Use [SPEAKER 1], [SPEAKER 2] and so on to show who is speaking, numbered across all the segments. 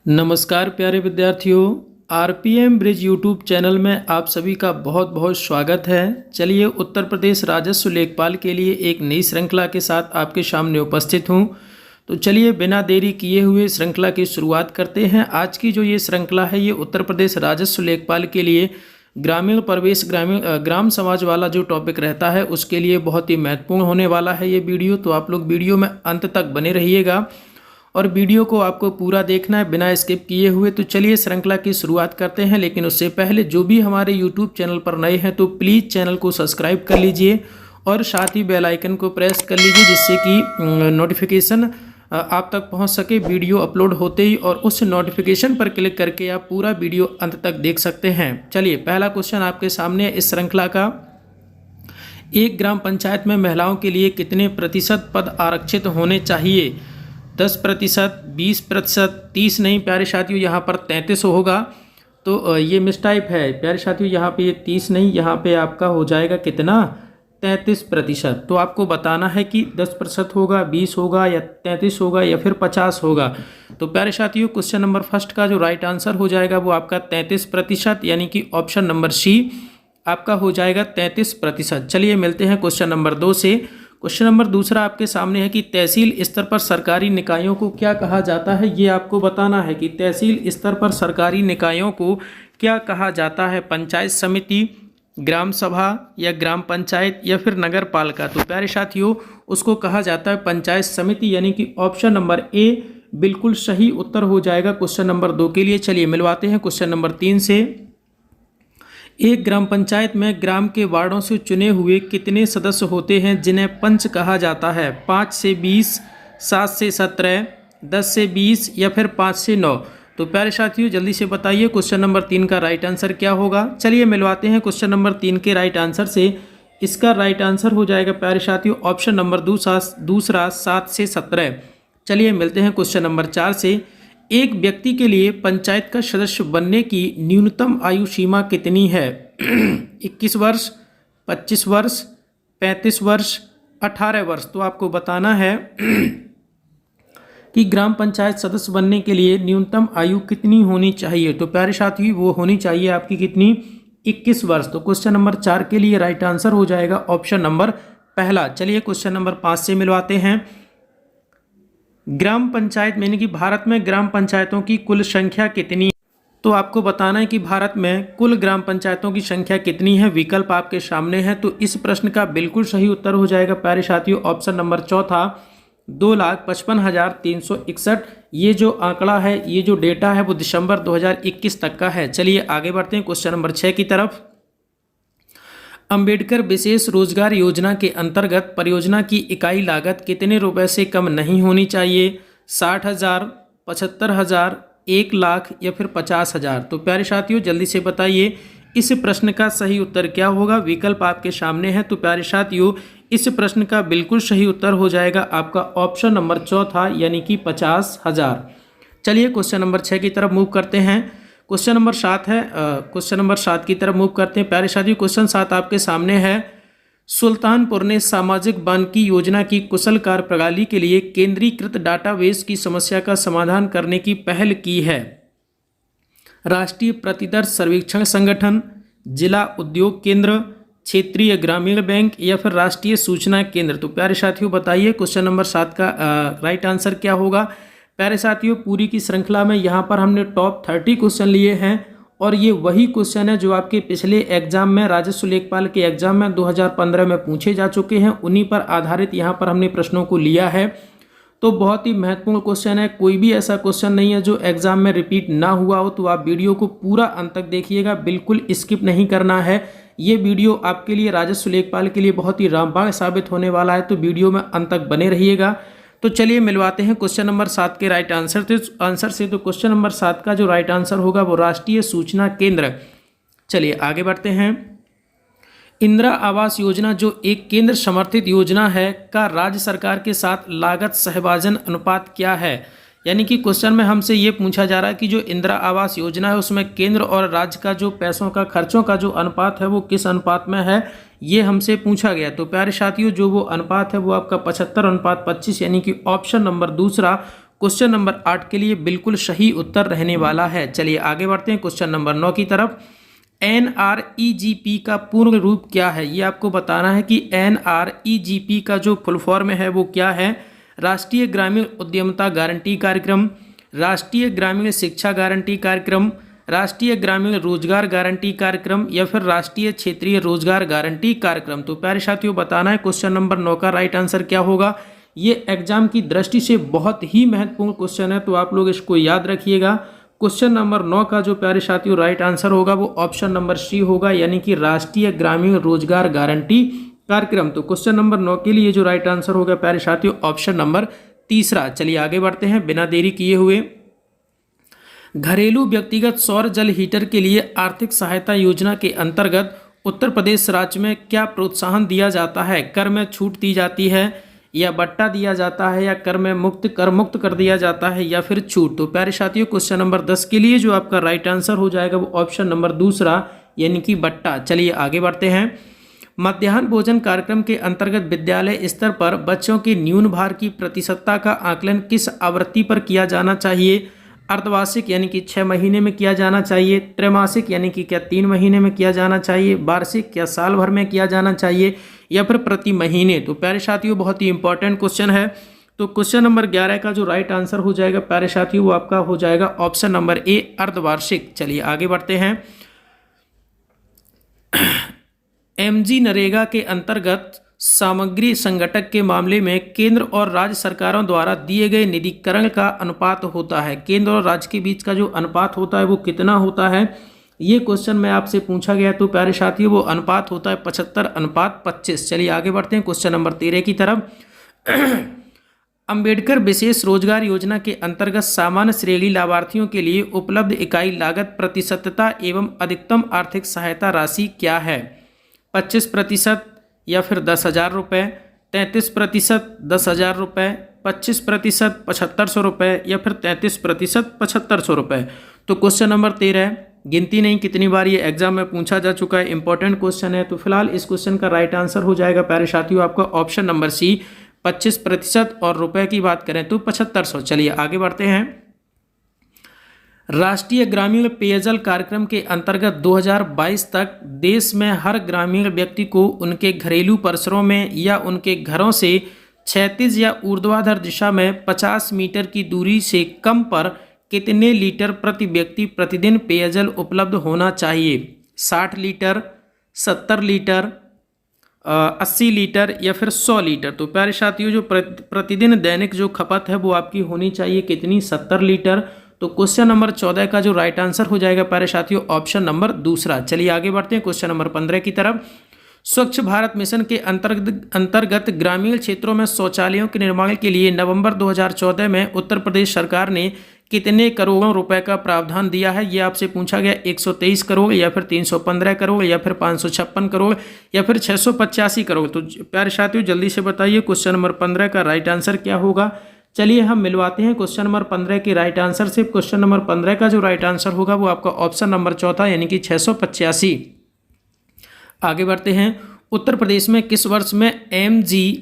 [SPEAKER 1] नमस्कार प्यारे विद्यार्थियों, आरपीएम ब्रिज यूट्यूब चैनल में आप सभी का बहुत बहुत स्वागत है। चलिए, उत्तर प्रदेश राजस्व लेखपाल के लिए एक नई श्रृंखला के साथ आपके सामने उपस्थित हूँ। तो चलिए, बिना देरी किए हुए श्रृंखला की शुरुआत करते हैं। आज की जो ये श्रृंखला है, ये उत्तर प्रदेश राजस्व लेखपाल के लिए ग्रामीण प्रवेश ग्राम समाज वाला जो टॉपिक रहता है उसके लिए बहुत ही महत्वपूर्ण होने वाला है ये वीडियो। तो आप लोग वीडियो में अंत तक बने रहिएगा और वीडियो को आपको पूरा देखना है बिना स्किप किए हुए। तो चलिए श्रृंखला की शुरुआत करते हैं, लेकिन उससे पहले जो भी हमारे यूट्यूब चैनल पर नए हैं तो प्लीज़ चैनल को सब्सक्राइब कर लीजिए और साथ ही बेल आइकन को प्रेस कर लीजिए, जिससे कि नोटिफिकेशन आप तक पहुंच सके वीडियो अपलोड होते ही, और उस नोटिफिकेशन पर क्लिक करके आप पूरा वीडियो अंत तक देख सकते हैं। चलिए, पहला क्वेश्चन आपके सामने है इस श्रृंखला का। एक ग्राम पंचायत में महिलाओं के लिए कितने प्रतिशत पद आरक्षित होने चाहिए? 10%, 20%, 30 नहीं प्यारे साथियों, यहाँ पर 33 होगा। तो ये मिसटाइप है प्यारे साथियों, यहाँ पे ये 30 नहीं, यहाँ पे आपका हो जाएगा कितना? 33%। तो आपको बताना है कि 10% होगा, 20 होगा या 33 होगा या फिर 50 होगा। तो प्यारे साथियों, क्वेश्चन नंबर फर्स्ट का जो राइट आंसर हो जाएगा वो आपका 33%, यानी कि ऑप्शन नंबर सी आपका हो जाएगा 33%। चलिए मिलते हैं क्वेश्चन नंबर 2 से। क्वेश्चन नंबर दूसरा आपके सामने है कि तहसील स्तर पर सरकारी निकायों को क्या कहा जाता है? ये आपको बताना है कि तहसील स्तर पर सरकारी निकायों को क्या कहा जाता है। पंचायत समिति, ग्राम सभा या ग्राम पंचायत या फिर नगर पालिका। तो प्यारे साथियों, उसको कहा जाता है पंचायत समिति, यानी कि ऑप्शन नंबर ए बिल्कुल सही उत्तर हो जाएगा क्वेश्चन नंबर 2 के लिए। चलिए मिलवाते हैं क्वेश्चन नंबर 3 से। एक ग्राम पंचायत में ग्राम के वार्डों से चुने हुए कितने सदस्य होते हैं जिन्हें पंच कहा जाता है? 5 से 20, 7 से 17, 10 से 20 या फिर 5 से 9। तो प्यारे साथियों, जल्दी से बताइए क्वेश्चन नंबर 3 का राइट आंसर क्या होगा। चलिए मिलवाते हैं क्वेश्चन नंबर 3 के राइट आंसर से। इसका राइट आंसर हो जाएगा प्यारे साथियों ऑप्शन नंबर दूसरा 7 से 17। चलिए मिलते हैं क्वेश्चन नंबर 4 से। एक व्यक्ति के लिए पंचायत का सदस्य बनने की न्यूनतम आयु सीमा कितनी है? 21 वर्ष, 25 वर्ष, 35 वर्ष, 18 वर्ष। तो आपको बताना है कि ग्राम पंचायत सदस्य बनने के लिए न्यूनतम आयु कितनी होनी चाहिए। तो प्यारे साथी, वो होनी चाहिए आपकी कितनी? 21 वर्ष। तो क्वेश्चन नंबर 4 के लिए राइट आंसर हो जाएगा ऑप्शन नंबर पहला। चलिए क्वेश्चन नंबर 5 से मिलवाते हैं। ग्राम पंचायत यानी कि भारत में ग्राम पंचायतों की कुल संख्या कितनी है? तो आपको बताना है कि भारत में कुल ग्राम पंचायतों की संख्या कितनी है। विकल्प आपके सामने है। तो इस प्रश्न का बिल्कुल सही उत्तर हो जाएगा प्यारे साथियों ऑप्शन नंबर चौथा, 2,55,361। ये जो आंकड़ा है, ये जो डेटा है वो दिसंबर 2021 तक का है। चलिए आगे बढ़ते हैं क्वेश्चन नंबर 6 की तरफ। अंबेडकर विशेष रोजगार योजना के अंतर्गत परियोजना की इकाई लागत कितने रुपए से कम नहीं होनी चाहिए? 60,000, 75,000, 1 लाख या फिर 50,000। तो प्यारे साथियों, जल्दी से बताइए इस प्रश्न का सही उत्तर क्या होगा। विकल्प आपके सामने है। तो प्यारे साथियों, इस प्रश्न का बिल्कुल सही उत्तर हो जाएगा आपका ऑप्शन नंबर चौथा, यानी कि 50,000। चलिए क्वेश्चन नंबर 6 की तरफ मूव करते हैं। क्वेश्चन नंबर 7 है, क्वेश्चन नंबर 7 की तरफ मूव करते हैं। प्यारे साथियों, क्वेश्चन 7 आपके सामने है। सुल्तानपुर ने सामाजिक बानिकी योजना की कुशल कार्य प्रणाली के लिए केंद्रीकृत डाटाबेस की समस्या का समाधान करने की पहल की है। राष्ट्रीय प्रतिदर्श सर्वेक्षण संगठन, जिला उद्योग केंद्र, क्षेत्रीय ग्रामीण बैंक या फिर राष्ट्रीय सूचना केंद्र। तो प्यारे साथियों बताइए क्वेश्चन नंबर 7 का राइट आंसर क्या होगा। प्यारे साथियों, पूरी की श्रृंखला में यहाँ पर हमने टॉप 30 क्वेश्चन लिए हैं, और ये वही क्वेश्चन है जो आपके पिछले एग्जाम में, राजस्व लेखपाल के एग्जाम में 2015 में पूछे जा चुके हैं। उन्हीं पर आधारित यहाँ पर हमने प्रश्नों को लिया है। तो बहुत ही महत्वपूर्ण क्वेश्चन है। कोई भी ऐसा क्वेश्चन नहीं है जो एग्जाम में रिपीट ना हुआ हो। तो आप वीडियो को पूरा अंत तक देखिएगा, बिल्कुल स्किप नहीं करना है। ये वीडियो आपके लिए, राजस्व लेखपाल के लिए बहुत ही रामबाण साबित होने वाला है। तो वीडियो में अंत तक बने रहिएगा। तो चलिए मिलवाते हैं क्वेश्चन नंबर 7 के राइट आंसर से। तो क्वेश्चन नंबर 7 का जो राइट आंसर होगा वो राष्ट्रीय सूचना केंद्र। चलिए आगे बढ़ते हैं। इंदिरा आवास योजना जो एक केंद्र समर्थित योजना है का राज्य सरकार के साथ लागत सहभाजन अनुपात क्या है? यानी कि क्वेश्चन में हमसे ये पूछा जा रहा है कि जो इंदिरा आवास योजना है उसमें केंद्र और राज्य का जो पैसों का, खर्चों का जो अनुपात है वो किस अनुपात में है, ये हमसे पूछा गया। तो प्यारे साथियों, जो वो अनुपात है वो आपका 75:25, यानी कि ऑप्शन नंबर दूसरा क्वेश्चन नंबर 8 के लिए बिल्कुल सही उत्तर रहने वाला है। चलिए आगे बढ़ते हैं क्वेश्चन नंबर 9 की तरफ। NREGP का पूर्ण रूप क्या है, ये आपको बताना है कि NREGP का जो फुल फॉर्म है वो क्या है। राष्ट्रीय ग्रामीण उद्यमिता गारंटी कार्यक्रम, राष्ट्रीय ग्रामीण शिक्षा गारंटी कार्यक्रम, राष्ट्रीय ग्रामीण रोजगार गारंटी कार्यक्रम या फिर राष्ट्रीय क्षेत्रीय रोजगार गारंटी कार्यक्रम। तो प्यारे साथियों बताना है क्वेश्चन नंबर 9 का राइट आंसर क्या होगा। ये एग्जाम की दृष्टि से बहुत ही महत्वपूर्ण क्वेश्चन है, तो आप लोग इसको याद रखिएगा। क्वेश्चन नंबर 9 का जो प्यारे साथियों राइट आंसर होगा वो ऑप्शन नंबर सी होगा, यानी कि राष्ट्रीय ग्रामीण रोजगार गारंटी कार्यक्रम। तो क्वेश्चन नंबर 9 के लिए जो राइट आंसर होगा प्यारे साथियों ऑप्शन नंबर तीसरा। चलिए आगे बढ़ते हैं बिना देरी किए हुए। घरेलू व्यक्तिगत सौर जल हीटर के लिए आर्थिक सहायता योजना के अंतर्गत उत्तर प्रदेश राज्य में क्या प्रोत्साहन दिया जाता है। कर में छूट दी जाती है या बट्टा दिया जाता है या कर मुक्त कर दिया जाता है या फिर छूट। तो प्यारे साथियों क्वेश्चन नंबर 10 के लिए जो आपका राइट आंसर हो जाएगा वो ऑप्शन नंबर दूसरा यानी कि बट्टा। चलिए आगे बढ़ते हैं। मध्याह्न भोजन कार्यक्रम के अंतर्गत विद्यालय स्तर पर बच्चों के न्यून भार की प्रतिशतता का आकलन किस आवृत्ति पर किया जाना चाहिए। अर्धवार्षिक यानी कि 6 महीने में किया जाना चाहिए, त्रैमासिक यानी कि क्या 3 महीने में किया जाना चाहिए, वार्षिक क्या साल भर में किया जाना चाहिए या फिर प्रति महीने। तो प्यारे साथियों बहुत ही इंपॉर्टेंट क्वेश्चन है। तो क्वेश्चन नंबर 11 का जो राइट आंसर हो जाएगा प्यारे साथियों वो आपका हो जाएगा ऑप्शन नंबर ए अर्धवार्षिक। चलिए आगे बढ़ते हैं। MG नरेगा के अंतर्गत सामग्री संगठक के मामले में केंद्र और राज्य सरकारों द्वारा दिए गए निधिकरण का अनुपात होता है। केंद्र और राज्य के बीच का जो अनुपात होता है वो कितना होता है, ये क्वेश्चन में आपसे पूछा गया। तो प्यारे साथियों वो अनुपात होता है 75:25। चलिए आगे बढ़ते हैं क्वेश्चन नंबर 13 की तरफ। अंबेडकर विशेष रोजगार योजना के अंतर्गत सामान्य श्रेणी लाभार्थियों के लिए उपलब्ध इकाई लागत प्रतिशतता एवं अधिकतम आर्थिक सहायता राशि क्या है। 25% या फिर 10,000 रुपये, 33% 10,000 रुपये, 25% 7,500 रुपये या फिर 33% 7,500 रुपये। तो क्वेश्चन नंबर 13 गिनती नहीं कितनी बार ये एग्जाम में पूछा जा चुका है, इंपॉर्टेंट क्वेश्चन है। तो फिलहाल इस क्वेश्चन का राइट आंसर हो जाएगा प्यारे साथियों आपका ऑप्शन नंबर सी 25% और रुपए की बात करें तो 7,500। चलिए आगे बढ़ते हैं। राष्ट्रीय ग्रामीण पेयजल कार्यक्रम के अंतर्गत 2022 तक देश में हर ग्रामीण व्यक्ति को उनके घरेलू परिसरों में या उनके घरों से क्षैतिज या ऊर्ध्वाधर दिशा में 50 मीटर की दूरी से कम पर कितने लीटर प्रति व्यक्ति प्रतिदिन पेयजल उपलब्ध होना चाहिए। 60 लीटर, 70 लीटर, 80 लीटर या फिर 100 लीटर। तो प्यारे साथियों जो प्रतिदिन दैनिक जो खपत है वो आपकी होनी चाहिए कितनी, 70 लीटर। तो क्वेश्चन नंबर 14 का जो राइट आंसर हो जाएगा प्यारे साथियों ऑप्शन नंबर दूसरा। चलिए आगे बढ़ते हैं क्वेश्चन नंबर 15 की तरफ। स्वच्छ भारत मिशन के अंतर्गत ग्रामीण क्षेत्रों में शौचालयों के निर्माण के लिए नवंबर 2014 में उत्तर प्रदेश सरकार ने कितने करोड़ों रुपए का प्रावधान दिया है। ये आपसे पूछा गया 123 करोड़ या फिर 315 करोड़ या फिर 556 करोड़ या फिर 685 करोड़। तो प्यारे साथियों जल्दी से बताइए क्वेश्चन नंबर 15 का राइट आंसर क्या होगा। चलिए हम मिलवाते हैं क्वेश्चन नंबर 15 के राइट आंसर से। क्वेश्चन नंबर 15 का जो राइट आंसर होगा वो आपका ऑप्शन नंबर चौथा यानी कि 685। आगे बढ़ते हैं। उत्तर प्रदेश में किस वर्ष में MGNREGA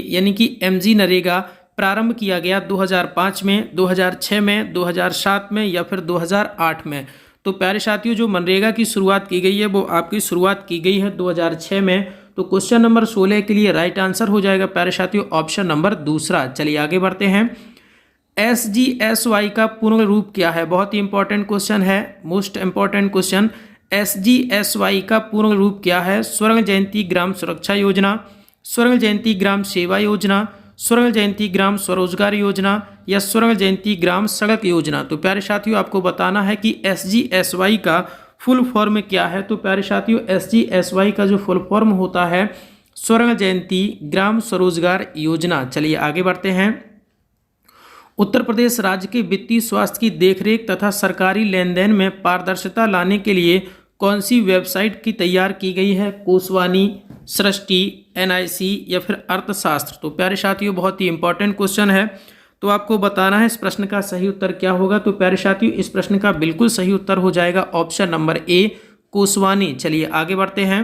[SPEAKER 1] यानी कि MG नरेगा प्रारंभ किया गया। 2005 में, 2006 में, 2007 में या फिर 2008 में। तो प्यारे साथियों जो मनरेगा की शुरुआत की गई है वो आपकी शुरुआत की गई है 2006 में। तो क्वेश्चन नंबर 16 के लिए राइट आंसर हो जाएगा प्यारे साथियों ऑप्शन नंबर दूसरा। चलिए आगे बढ़ते हैं। SGSY का पूर्ण रूप क्या है, बहुत ही इंपॉर्टेंट क्वेश्चन है, मोस्ट इंपॉर्टेंट क्वेश्चन। SGSY का पूर्ण रूप क्या है। स्वर्ण जयंती ग्राम सुरक्षा योजना, स्वर्ण जयंती ग्राम सेवा योजना, स्वर्ण जयंती ग्राम स्वरोजगार योजना या स्वर्ण जयंती ग्राम सड़क योजना। तो प्यारे साथियों आपको बताना है कि SGSY का फुल फॉर्म क्या है। तो प्यारे साथियों SGSY का जो फुल फॉर्म होता है स्वर्ण जयंती ग्राम स्वरोजगार योजना। चलिए आगे बढ़ते हैं। उत्तर प्रदेश राज्य के वित्तीय स्वास्थ्य की देखरेख तथा सरकारी लेन देन में पारदर्शिता लाने के लिए कौन सी वेबसाइट की तैयार की गई है। कोसवानी, सृष्टि, NIC या फिर अर्थशास्त्र। तो प्यारे साथियों बहुत ही इंपॉर्टेंट क्वेश्चन है, तो आपको बताना है इस प्रश्न का सही उत्तर क्या होगा। तो प्यारे साथियों इस प्रश्न का बिल्कुल सही उत्तर हो जाएगा ऑप्शन नंबर ए कोसवानी। चलिए आगे बढ़ते हैं।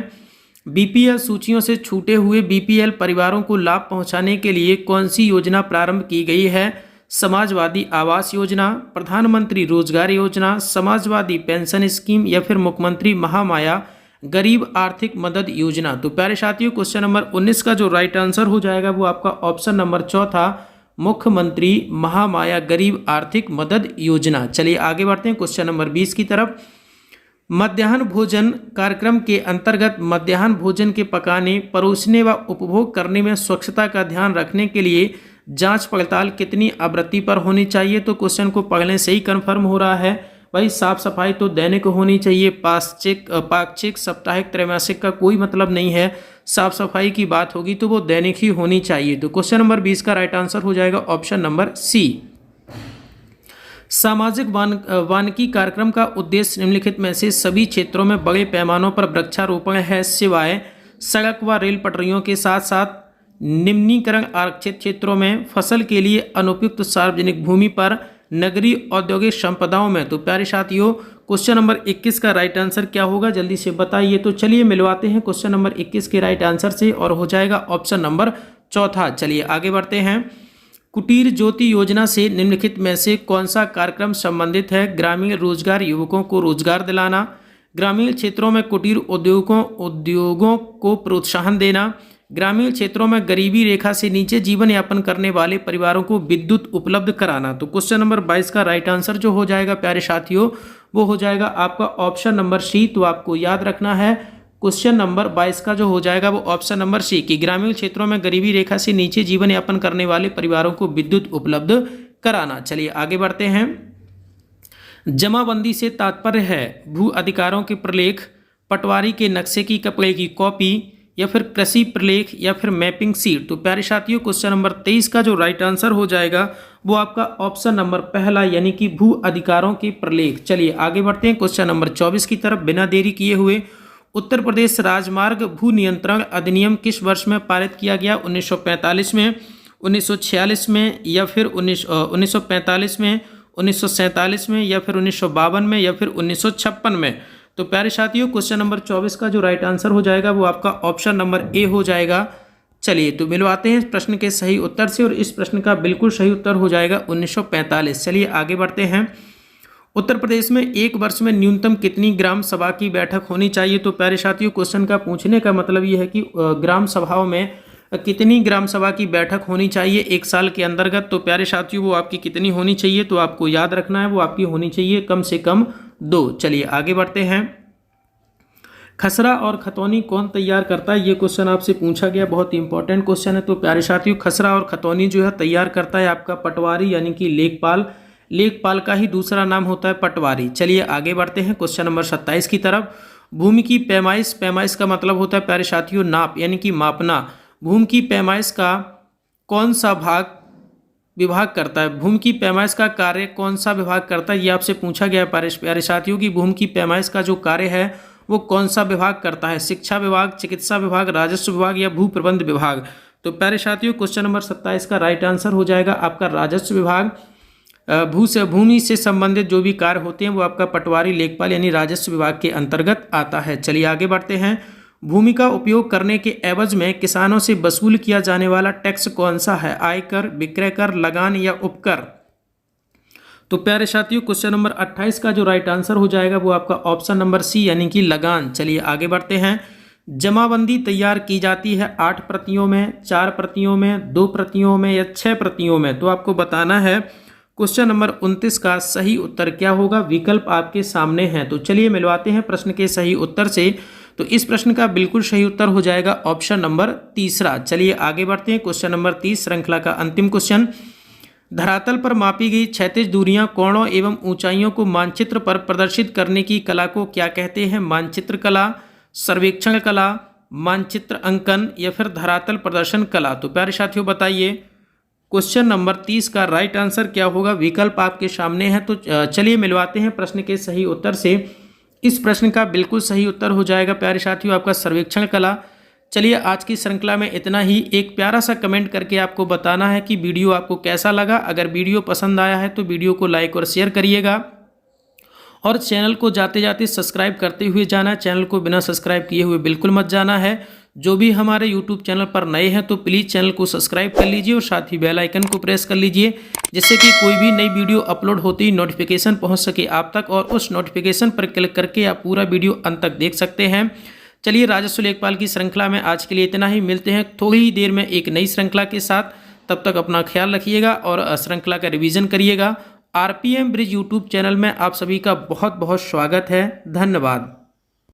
[SPEAKER 1] बीपीएल सूचियों से छूटे हुए बीपीएल परिवारों को लाभ पहुंचाने के लिए कौन सी योजना प्रारंभ की गई है? समाजवादी आवास योजना, प्रधानमंत्री रोजगार योजना, समाजवादी पेंशन स्कीम या फिर मुख्यमंत्री महामाया गरीब आर्थिक मदद योजना। तो प्यारे साथियों, क्वेश्चन नंबर 19 का जो राइट आंसर हो जाएगा वो आपका ऑप्शन नंबर चौथा, मुख्यमंत्री महामाया गरीब आर्थिक मदद योजना। चलिए आगे बढ़ते हैं क्वेश्चन नंबर 20 की तरफ। मध्याह्न भोजन कार्यक्रम के अंतर्गत मध्याह्न भोजन के पकाने, परोसने व उपभोग करने में स्वच्छता का ध्यान रखने के लिए जांच पड़ताल कितनी आवृत्ति पर होनी चाहिए? तो क्वेश्चन को पढ़ने से ही कंफर्म हो रहा है भाई, साफ सफाई तो दैनिक होनी चाहिए, पाक्षिक साप्ताहिक त्रैमासिक का कोई मतलब नहीं है। साफ सफाई की बात होगी तो वो दैनिक ही होनी चाहिए। तो क्वेश्चन नंबर 20 का राइट आंसर हो जाएगा ऑप्शन नंबर सी। सामाजिक वानिकी कार्यक्रम का उद्देश्य निम्नलिखित में से सभी क्षेत्रों में बड़े पैमानों पर वृक्षारोपण है, सिवाय सड़क व रेल पटरियों के साथ साथ निम्नीकरण आरक्षित क्षेत्रों में, फसल के लिए अनुपयुक्त सार्वजनिक भूमि पर, नगरीय औद्योगिक संपदाओं में। तो प्यारे साथियों, क्वेश्चन नंबर 21 का राइट आंसर क्या होगा जल्दी से बताइए। तो चलिए मिलवाते हैं क्वेश्चन नंबर 21 के राइट आंसर से, और हो जाएगा ऑप्शन नंबर चौथा। चलिए आगे बढ़ते हैं। कुटीर ज्योति योजना से निम्नलिखित में से कौन सा कार्यक्रम संबंधित है? ग्रामीण रोजगार, युवकों को रोजगार दिलाना, ग्रामीण क्षेत्रों में कुटीर उद्योगों को प्रोत्साहन देना, ग्रामीण क्षेत्रों में गरीबी रेखा से नीचे जीवन यापन करने वाले परिवारों को विद्युत उपलब्ध कराना। तो क्वेश्चन नंबर 22 का राइट आंसर जो हो जाएगा प्यारे साथियों वो हो जाएगा आपका ऑप्शन नंबर सी। तो आपको याद रखना है क्वेश्चन नंबर 22 का जो हो जाएगा वो ऑप्शन नंबर सी कि ग्रामीण क्षेत्रों में गरीबी रेखा से नीचे जीवन यापन करने वाले परिवारों को विद्युत उपलब्ध कराना। चलिए आगे बढ़ते हैं। जमाबंदी से तात्पर्य है भू अधिकारों के प्रलेख, पटवारी के नक्शे की कपड़े की कॉपी, या फिर कृषि प्रलेख, या फिर मैपिंग सीट। तो प्यारे साथियों, क्वेश्चन नंबर 23 का जो राइट आंसर हो जाएगा वो आपका ऑप्शन नंबर पहला यानी कि भू अधिकारों के प्रलेख। चलिए आगे बढ़ते हैं क्वेश्चन नंबर 24 की तरफ बिना देरी किए हुए। उत्तर प्रदेश राजमार्ग भू नियंत्रण अधिनियम किस वर्ष में पारित किया गया? 1945 में, 1946 में, या फिर 1945 में, 1947 में, या फिर 1952 में, या फिर 1956 में। तो प्यारे साथियों, क्वेश्चन नंबर 24 का जो राइट आंसर हो जाएगा वो आपका ऑप्शन नंबर ए हो जाएगा। चलिए तो मिलवाते हैं इस प्रश्न के सही उत्तर से, और इस प्रश्न का बिल्कुल सही उत्तर हो जाएगा 1945। चलिए आगे बढ़ते हैं। उत्तर प्रदेश में एक वर्ष में न्यूनतम कितनी ग्राम सभा की बैठक होनी चाहिए? तो प्यारे साथियों, क्वेश्चन का पूछने का मतलब ये है कि ग्राम सभाओं में कितनी ग्राम सभा की बैठक होनी चाहिए एक साल के अंतर्गत। तो प्यारे साथियों, वो आपकी कितनी होनी चाहिए तो आपको याद रखना है, वो आपकी होनी चाहिए कम से कम 2। चलिए आगे बढ़ते हैं। खसरा और खतौनी कौन तैयार करता है? ये क्वेश्चन आपसे पूछा गया, बहुत इंपॉर्टेंट क्वेश्चन है। तो प्यारे साथियों, खसरा और खतौनी जो है तैयार करता है आपका पटवारी यानी कि लेखपाल। लेखपाल का ही दूसरा नाम होता है पटवारी। चलिए आगे बढ़ते हैं क्वेश्चन नंबर 27 की तरफ। भूमि की पैमाइश, पैमाइश का मतलब होता है प्यारे साथियों नाप यानी कि मापना। भूमि की पैमाइश का कौन सा विभाग करता है? भूमि की पैमाइश का कार्य कौन सा विभाग करता है? ये आपसे पूछा गया है प्यारे साथियों की भूमि की पैमाइश का जो कार्य है वो कौन सा विभाग करता है? शिक्षा विभाग, चिकित्सा विभाग, राजस्व विभाग, या भू प्रबंध विभाग। तो प्यारे साथियों, क्वेश्चन नंबर 27 का राइट आंसर हो जाएगा आपका राजस्व विभाग। भूमि से संबंधित जो भी कार्य होते हैं वो आपका पटवारी, लेखपाल यानी राजस्व विभाग के अंतर्गत आता है। चलिए आगे बढ़ते हैं। भूमि का उपयोग करने के एवज में किसानों से वसूल किया जाने वाला टैक्स कौन सा है? आयकर, विक्रय कर, लगान, या उपकर। तो प्यारे साथियों, क्वेश्चन नंबर 28 का जो राइट आंसर हो जाएगा वो आपका ऑप्शन नंबर सी यानी कि लगान। चलिए आगे बढ़ते हैं। जमाबंदी तैयार की जाती है 8 प्रतियों में, 4 प्रतियों में, 2 प्रतियों में, या 6 प्रतियों में। तो आपको बताना है क्वेश्चन नंबर 29 का सही उत्तर क्या होगा। विकल्प आपके सामने हैं। तो चलिए मिलवाते हैं प्रश्न के सही उत्तर से। तो इस प्रश्न का बिल्कुल सही उत्तर हो जाएगा ऑप्शन नंबर तीसरा। चलिए आगे बढ़ते हैं। क्वेश्चन नंबर 30 श्रृंखला का अंतिम क्वेश्चन। धरातल पर मापी गई क्षैतिज दूरियां, कोणों एवं ऊंचाइयों को मानचित्र पर प्रदर्शित करने की कला को क्या कहते हैं? मानचित्र कला, सर्वेक्षण कला, मानचित्र अंकन, या फिर धरातल प्रदर्शन कला। तो प्यारे साथियों बताइए क्वेश्चन नंबर 30 का राइट आंसर क्या होगा। विकल्प आपके सामने है। तो चलिए मिलवाते हैं प्रश्न के सही उत्तर से। इस प्रश्न का बिल्कुल सही उत्तर हो जाएगा प्यारे साथियों आपका सर्वेक्षण कला। चलिए आज की श्रृंखला में इतना ही। एक प्यारा सा कमेंट करके आपको बताना है कि वीडियो आपको कैसा लगा। अगर वीडियो पसंद आया है तो वीडियो को लाइक और शेयर करिएगा, और चैनल को जाते जाते सब्सक्राइब करते हुए जाना। चैनल को बिना सब्सक्राइब किए हुए बिल्कुल मत जाना है। जो भी हमारे YouTube चैनल पर नए हैं तो प्लीज़ चैनल को सब्सक्राइब कर लीजिए और साथ ही बेल आइकन को प्रेस कर लीजिए, जिससे कि कोई भी नई वीडियो अपलोड होते ही नोटिफिकेशन पहुंच सके आप तक, और उस नोटिफिकेशन पर क्लिक करके आप पूरा वीडियो अंत तक देख सकते हैं। चलिए, राजस्व लेखपाल की श्रृंखला में आज के लिए इतना ही। मिलते हैं थोड़ी ही देर में एक नई श्रृंखला के साथ। तब तक अपना ख्याल रखिएगा और श्रृंखला का रिवीजन करिएगा। RPM ब्रिज यूट्यूब चैनल में आप सभी का बहुत बहुत स्वागत है। धन्यवाद।